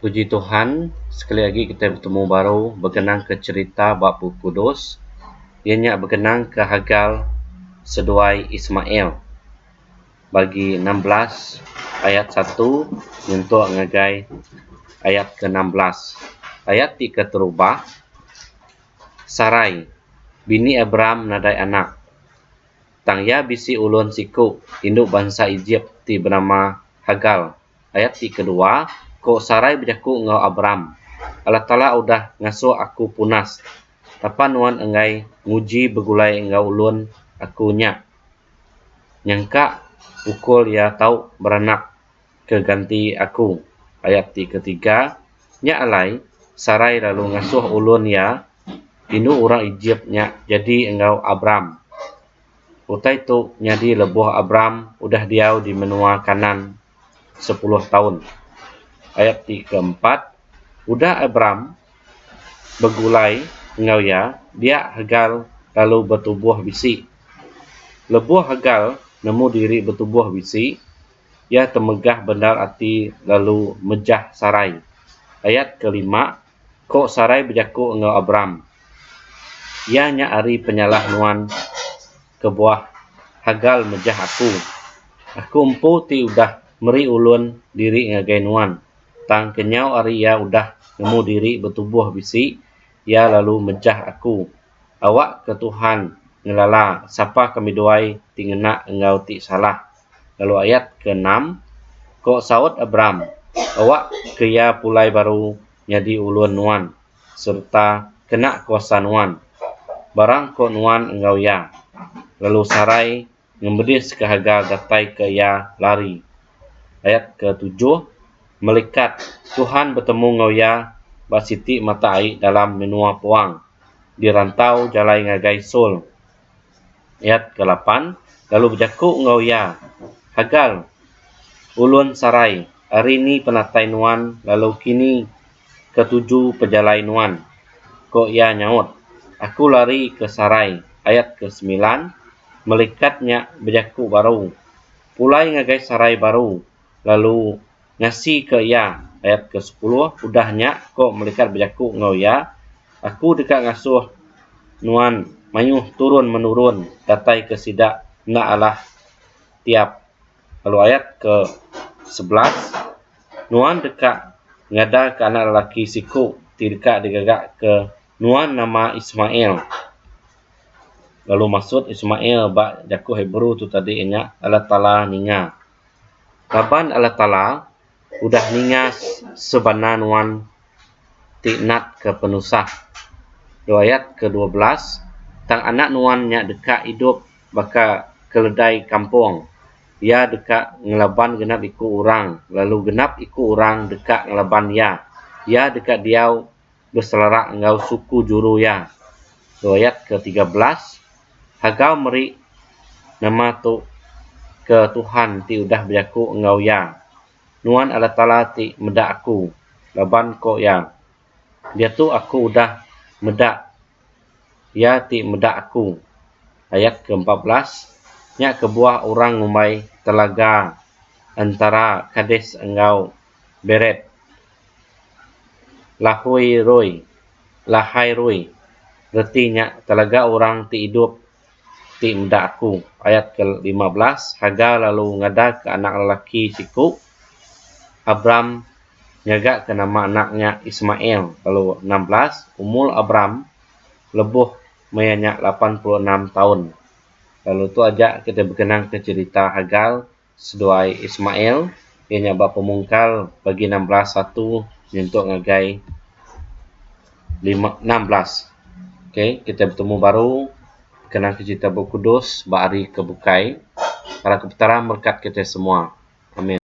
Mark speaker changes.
Speaker 1: Puji Tuhan, sekali lagi kita bertemu baru berkenang ke cerita bab Kudus. Ianya berkenang ke Hagar seduai Ismail. Bagi 16 ayat 1 untuk ngagai ayat ke-16. Ayat 3 terubah. Sarai, bini Abraham nadai anak. Tang ya bisi ulun siku, induk bangsa Egypt ti bernama Hagar. Ayat 3 kedua. Ko Sarai berjaku ngau Abram. Allah Ta'ala udah ngasuh aku punas. Tapan nuan engai nguji begulai ngau ulun aku nyak. Nyangka ukul ya tau beranak keganti aku. Ayat ketiga. Nyak alai Sarai lalu ngasuh ulun ya. Inu orang Egypt nyak jadi engau Abram. Utai tu nyadi lebuh Abram udah diau di menua kanan 10 tahun. Ayat keempat, udah Abram begulai ngau ya, dia Hagar lalu bertubuh bisi. Lebuh Hagar nemu diri bertubuh bisi, ia temegah benar hati lalu mejah Sarai. Ayat kelima, kok Sarai berjaku ngau Abram. Ia nya ari penyalah nuan kebuah Hagar mejah aku. Aku empu ti udah meri ulun diri ngagai nuan. Tang kenyau ari ya udah nemu diri bertubuh bisi, ya lalu mejah aku. Awak ke Tuhan ngelala, siapa kami doai tingena engau ti salah. Lalu ayat ke-6, kok saud Abram, awak ke ya pulai baru nyadi ulun nuan, serta kena kuasa nuan. Barang kok nuan engau ya. Lalu Sarai ngembedis ke Hagar datai ke ya lari. Ayat ke-7, Melikat Tuhan bertemu ngau ya basiti mata air dalam menua puang di rantau jalai ngagai sul. Ayat ke-8, lalu berjaku ngau ya Hagar ulun Sarai hari ni penatai nuan lalu kini ke-7 pejalai nuan. Kok ya nyaut aku lari ke Sarai. Ayat ke-9, melikatnya berjaku baru pulai ngagai Sarai baru lalu ngasih ke ya. Ayat ke-10, udahnya kok melikat berjaku ngau ya. Aku dekat ngasuh nuan mayuh turun menurun datai ke sidak nak alah tiap. Lalu ayat ke-11, nuan dekat ngada ke anak lelaki siku ti dekat digagak ke nuan nama Ismail. Lalu maksud Ismail bak jaku Hebrew tu tadi nya Allah Ta'ala ninga. Kapan Allah Ta'ala udah ninga sebenar nuan tiknat ke penusah. Ayat ke-12, tang anak nuan nya dekat hidup baka keledai kampung. Ya dekat ngelaban genap iku orang, lalu genap iku orang dekat ngelaban ya. Ya dekat diau berselarak ngau suku juru ya. Ayat ke-13, Hagar meri nama tu ke Tuhan ti udah berjaku engau ya. Nuan Allah Ta'ala ti medak aku. Laban ko ya. Dia tu aku udah medak. Ya ti medak aku. Ayat ke-14. Nya kebuah orang ngumai telaga antara Kades engau Beret. Lahai roi. Retinya telaga orang ti hidup ti medak aku. Ayat ke-15, Hagar lalu ngada ke anak lelaki siku Abram nyagak ke nama anaknya Ismail. Lalu 16, umur Abram lebuh meyanyak 86 tahun. Lalu tu aja kita berkenang ke cerita Hagar seduai Ismail. Ianya bab pemungkal bagi 16:1 untuk ngagai 16. Okey, kita bertemu baru kenang ke cerita Kudus bari kebukai. Para keputaran berkat kita semua.